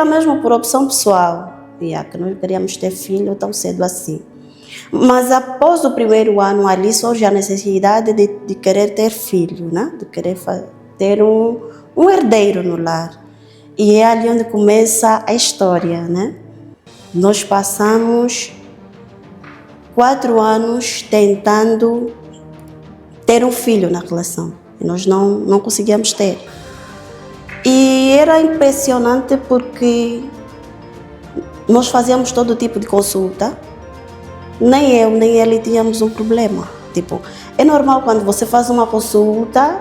Era mesmo por opção pessoal, que nós queríamos ter filho tão cedo assim. Mas após o primeiro ano ali surge a necessidade de querer ter filho, né? De querer ter um herdeiro no lar. E é ali onde começa a história, né? Nós passamos 4 anos tentando ter um filho na relação. E nós não conseguíamos ter. E era impressionante porque nós fazíamos todo tipo de consulta. Nem eu, nem ele tínhamos um problema. Tipo, é normal quando você faz uma consulta,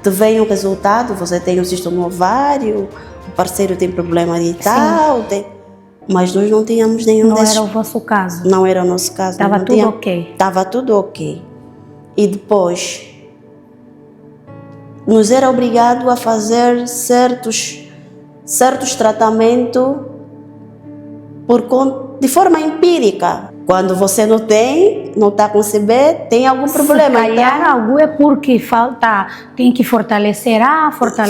te vem um resultado, você tem um cisto no ovário, o parceiro tem problema de tal, mas nós não tínhamos nenhum desses. Não era o vosso caso? Não era o nosso caso. Estava tudo ok? Estava tudo ok. E depois, nos era obrigado a fazer certos tratamentos de forma empírica. Quando você não está a conceber, tem algum problema. Se calhar algo é porque tem que fortalecer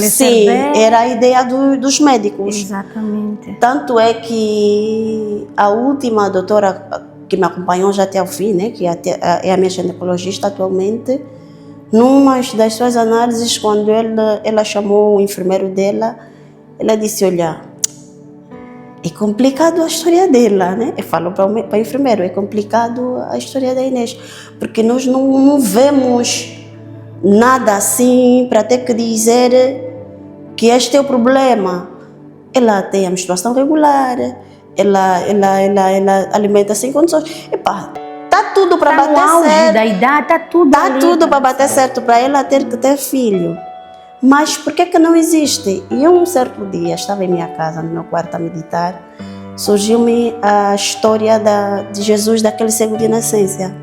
Sim, B. era a ideia dos médicos. Exatamente. Tanto é que a última doutora que me acompanhou já até o fim, né, que é a minha ginecologista atualmente, numa das suas análises, quando ela chamou o enfermeiro dela, ela disse, olha, é complicado a história dela, né? Eu falo para o enfermeiro, é complicado a história da Inês, porque nós não vemos nada assim para ter que dizer que este é o problema. Ela tem a menstruação regular, ela alimenta sem condições. Epá, tá tudo para bater certo. No auge da idade, tá tudo para bater certo para ela ter que ter filho. Mas por que não existe? E um certo dia, estava em minha casa, no meu quarto a meditar, surgiu-me a história de Jesus, daquele cego de nascença.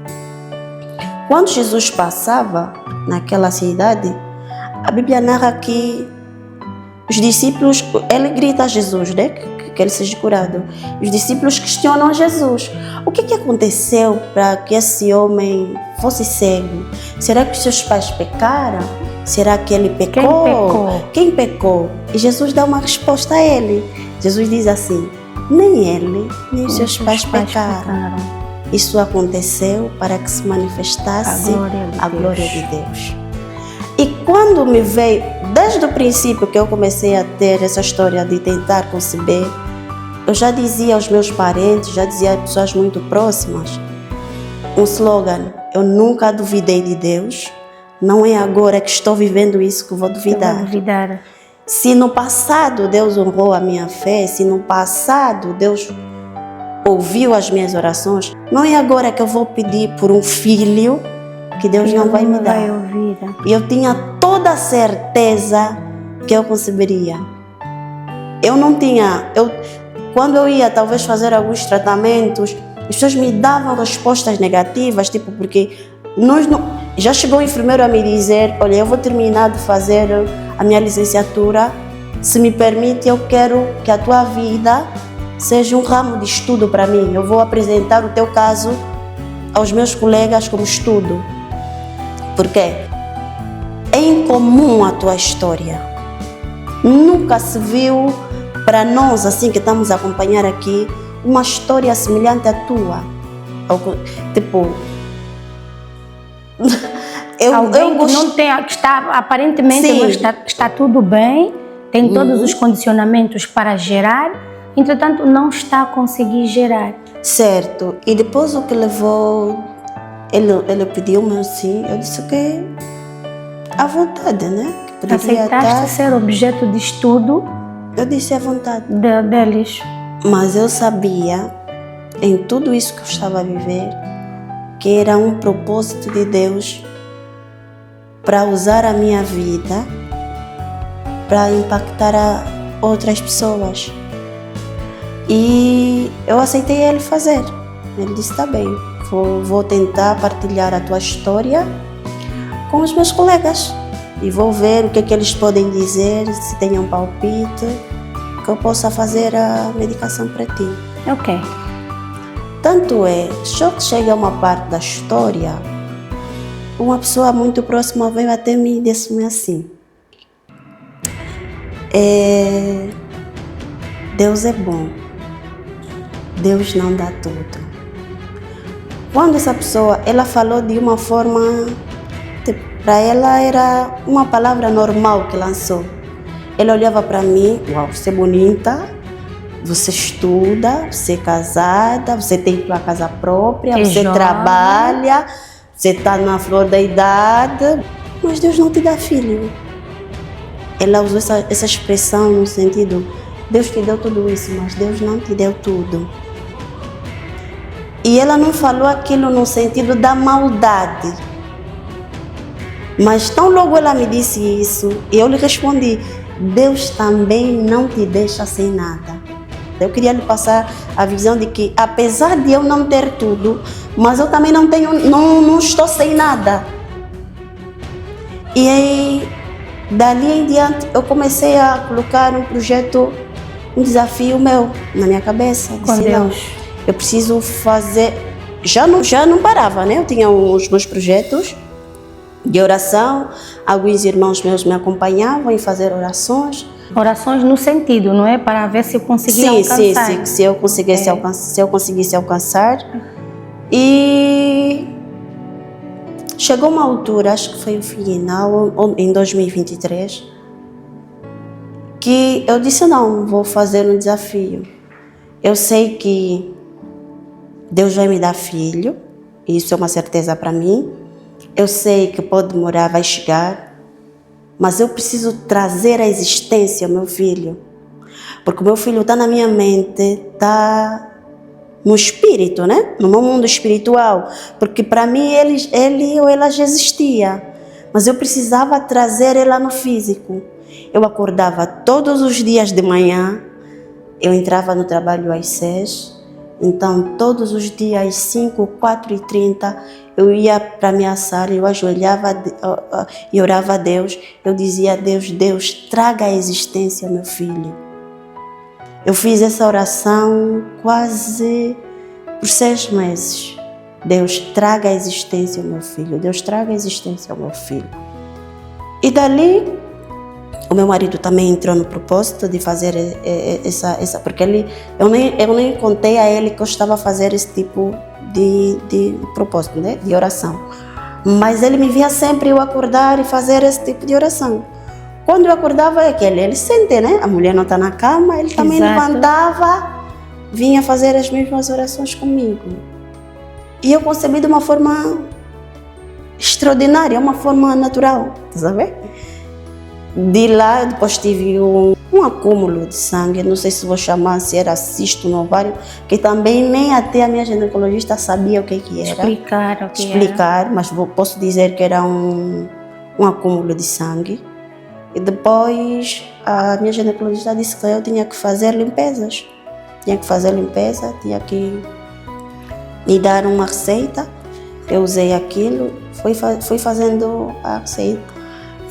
Quando Jesus passava naquela cidade, a Bíblia narra que os discípulos, ele grita a Jesus, né? Que ele seja curado. Os discípulos questionam Jesus. O que aconteceu para que esse homem fosse cego? Será que seus pais pecaram? Será que ele pecou? Quem pecou? E Jesus dá uma resposta a ele. Jesus diz assim, nem ele, nem os seus pais pecaram. Isso aconteceu para que se manifestasse a glória de Deus. E quando me veio, desde o princípio que eu comecei a ter essa história de tentar conceber, eu já dizia aos meus parentes, já dizia a pessoas muito próximas, um slogan, eu nunca duvidei de Deus, não é agora que estou vivendo isso que vou duvidar. Se no passado Deus honrou a minha fé, se no passado Deus ouviu as minhas orações, não é agora que eu vou pedir por um filho que Deus não vai me dar. E eu tinha toda a certeza que eu conceberia. Eu não tinha... Quando eu ia talvez fazer alguns tratamentos, as pessoas me davam respostas negativas, tipo, porque já chegou o enfermeiro a me dizer, olha, eu vou terminar de fazer a minha licenciatura, se me permite, eu quero que a tua vida seja um ramo de estudo para mim. Eu vou apresentar o teu caso aos meus colegas como estudo. Porque é incomum a tua história. Nunca se viu, para nós, assim que estamos a acompanhar aqui, uma história semelhante à tua. Tipo... Alguém que não tem, aparentemente está tudo bem, tem todos os condicionamentos para gerar, entretanto não está a conseguir gerar. Certo, e depois o que levou, ele pediu-me assim, eu disse que à vontade, né? Que aceitaste ser objeto de estudo? Eu disse à vontade. Deles. Mas eu sabia, em tudo isso que eu estava a viver, que era um propósito de Deus para usar a minha vida para impactar outras pessoas. E eu aceitei ele fazer. Ele disse, tá bem, vou tentar partilhar a tua história com os meus colegas e vou ver o que é que eles podem dizer, se tem um palpite, que eu possa fazer a medicação para ti. Ok. Tanto é, só que chega a uma parte da história, uma pessoa muito próxima veio até mim e disse-me assim, Deus é bom. Deus não dá tudo. Quando essa pessoa, ela falou de uma forma, para ela era uma palavra normal que lançou. Ela olhava para mim, uau, você é bonita, você estuda, você é casada, você tem tua casa própria, você trabalha, você está na flor da idade, mas Deus não te dá filho. Ela usou essa expressão no sentido, Deus te deu tudo isso, mas Deus não te deu tudo. E ela não falou aquilo no sentido da maldade. Mas tão logo ela me disse isso, e eu lhe respondi, Deus também não te deixa sem nada. Eu queria lhe passar a visão de que, apesar de eu não ter tudo, mas eu também não estou sem nada. E aí, dali em diante, eu comecei a colocar um projeto, um desafio meu na minha cabeça. Eu disse, não, eu preciso fazer. Já não parava, né? Eu tinha os meus projetos de oração, alguns irmãos meus me acompanhavam em fazer orações. Orações no sentido, não é? Para ver se eu conseguia alcançar. Sim, se eu conseguisse alcançar. E chegou uma altura, acho que foi o final, em 2023, que eu disse, não, vou fazer um desafio. Eu sei que Deus vai me dar filho, isso é uma certeza para mim. Eu sei que pode demorar, vai chegar, mas eu preciso trazer à existência o meu filho. Porque o meu filho está na minha mente, está no espírito, né? No meu mundo espiritual. Porque para mim ele ou ela já existia, mas eu precisava trazer ela no físico. Eu acordava todos os dias de manhã, eu entrava no trabalho às 6, então todos os dias às 5, 4h30, eu ia para a minha sala, eu ajoelhava e orava a Deus. Eu dizia a Deus, Deus, traga à existência meu filho. Eu fiz essa oração quase por 6 meses. Deus, traga à existência o meu filho. Deus, traga à existência o meu filho. E dali, o meu marido também entrou no propósito de fazer essa porque eu nem contei a ele que eu estava a fazer esse tipo de propósito, né? De oração. Mas ele me via sempre eu acordar e fazer esse tipo de oração. Quando eu acordava, ele sente, né? A mulher não está na cama, ele também levantava, vinha fazer as mesmas orações comigo. E eu concebi de uma forma extraordinária, uma forma natural, sabe? De lá, depois tive um acúmulo de sangue, não sei se vou chamar, se era cisto no ovário, que também nem até a minha ginecologista sabia o que era. Explicar, mas posso dizer que era um acúmulo de sangue. E depois a minha ginecologista disse que eu tinha que fazer limpezas. Tinha que me dar uma receita. Eu usei aquilo, fui fazendo a receita.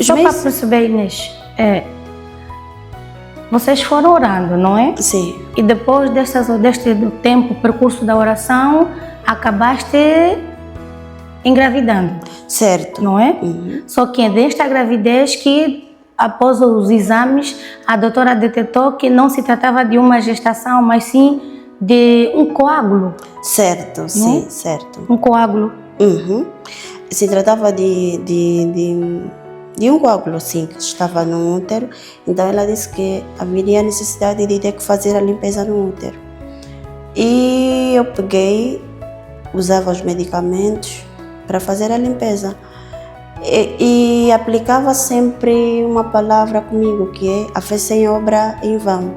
Só para perceber, Inês, vocês foram orando, não é? Sim. E depois deste tempo, percurso da oração, acabaste engravidando. Certo. Não é? Uhum. Só que é desta gravidez que, após os exames, a doutora detectou que não se tratava de uma gestação, mas sim de um coágulo. Certo, não? Sim, certo. Um coágulo. Uhum. Se tratava de um coágulo, sim, que estava no útero. Então ela disse que haveria necessidade de ter que fazer a limpeza no útero. E eu peguei, usava os medicamentos para fazer a limpeza. E aplicava sempre uma palavra comigo, que é a fé sem obra em vão.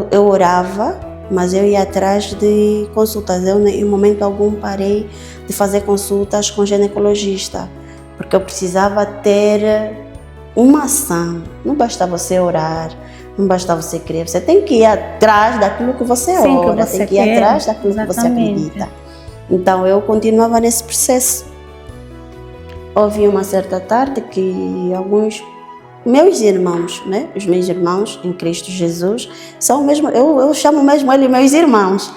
Eu orava, mas eu ia atrás de consultas. Eu, em momento algum, parei de fazer consultas com ginecologista, porque eu precisava ter uma ação. Não basta você orar, não basta você crer, você tem que ir atrás daquilo que você ora, tem que ir atrás daquilo que você acredita. Então eu continuava nesse processo. Houve uma certa tarde que alguns meus irmãos, né, os meus irmãos em Cristo Jesus, são mesmo, eu chamo mesmo eles meus irmãos.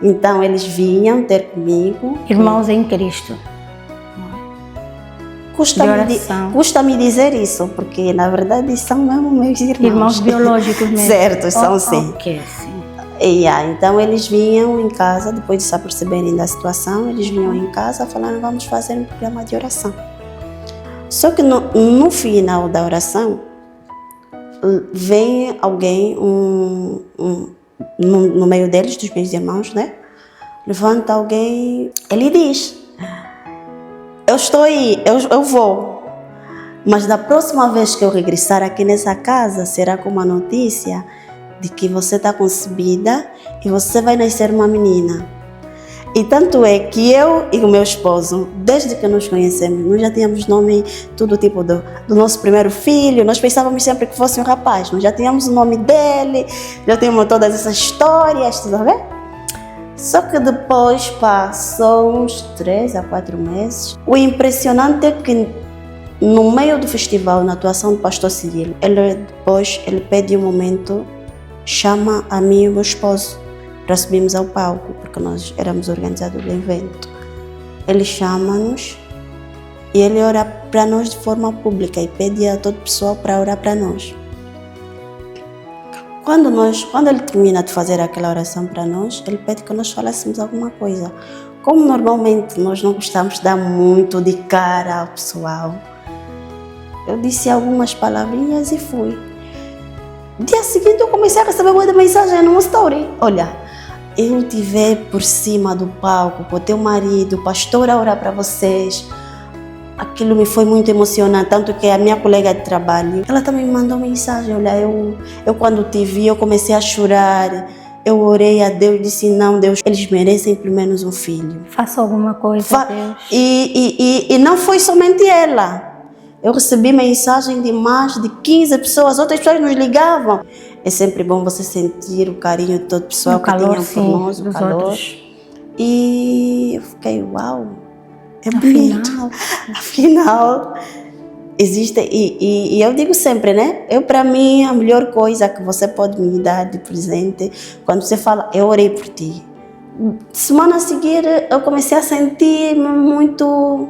Então eles vinham ter comigo. Irmãos em Cristo. custa-me dizer isso, porque na verdade são mesmo meus irmãos. Irmãos biológicos mesmo. Certo, são sim. Ok, sim. Então eles vinham em casa, depois de se aperceberem da situação, eles vinham em casa falando, vamos fazer um programa de oração. Só que no final da oração, vem alguém, no meio deles, dos meus irmãos, né? Levanta alguém, ele diz, eu estou aí, eu vou, mas da próxima vez que eu regressar aqui nessa casa, será com uma notícia de que você está concebida e você vai nascer uma menina. E tanto é que eu e o meu esposo, desde que nos conhecemos, nós já tínhamos nome, tudo tipo do nosso primeiro filho, nós pensávamos sempre que fosse um rapaz, nós já tínhamos o nome dele, já tínhamos todas essas histórias, tudo a ver? Só que depois passou uns 3 a 4 meses. O impressionante é que no meio do festival, na atuação do pastor Cirilo, ele pede um momento, chama a mim e o meu esposo para subirmos ao palco, porque nós éramos organizadores do evento. Ele chama-nos e ele ora para nós de forma pública e pede a todo o pessoal para orar para nós. Quando ele termina de fazer aquela oração para nós, ele pede que nós falássemos alguma coisa. Como normalmente nós não gostamos de dar muito de cara ao pessoal, eu disse algumas palavrinhas e fui. Dia seguinte eu comecei a receber muita mensagem no story. Olha, eu estiver por cima do palco com o teu marido, o pastor a orar para vocês. Aquilo me foi muito emocionante, tanto que a minha colega de trabalho, ela também me mandou mensagem. Olha, eu quando te vi, eu comecei a chorar. Eu orei a Deus e disse, não, Deus, eles merecem pelo menos um filho. Faça alguma coisa, Deus. E não foi somente ela. Eu recebi mensagem de mais de 15 pessoas, outras pessoas nos ligavam. É sempre bom você sentir o carinho de todo o pessoal que tinha por nós, o calor. Outros. E eu fiquei, uau, é bonito. Afinal, existe, e eu digo sempre, né? Para mim, a melhor coisa que você pode me dar de presente, quando você fala, eu orei por ti. Semana a seguir, eu comecei a sentir-me muito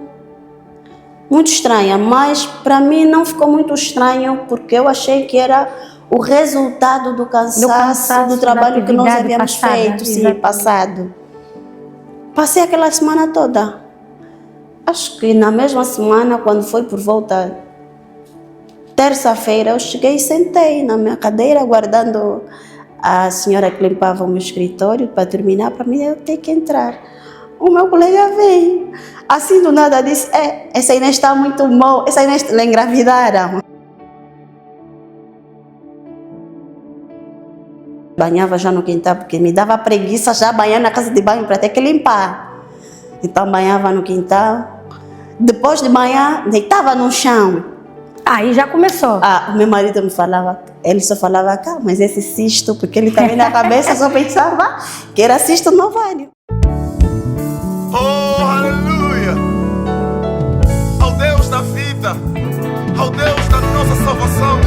estranha, mas para mim não ficou muito estranho, porque eu achei que era o resultado do cansaço do trabalho que nós havíamos feito, sim, passado. Passei aquela semana toda. Acho que na mesma semana, quando foi por volta terça-feira, eu cheguei e sentei na minha cadeira, aguardando a senhora que limpava o meu escritório para terminar, para mim eu ter que entrar. O meu colega veio, assim do nada disse, essa Inês está muito mal, essa Inês la engravidaram. Banhava já no quintal, porque me dava preguiça já banhar na casa de banho para ter que limpar. Então banhava no quintal, depois de banhar, deitava no chão. Aí já começou. O meu marido me falava, ele só falava, mas esse cisto, porque ele também na cabeça só pensava que era cisto no ovário. Oh, aleluia! Ao Deus da vida, ao Deus da nossa salvação.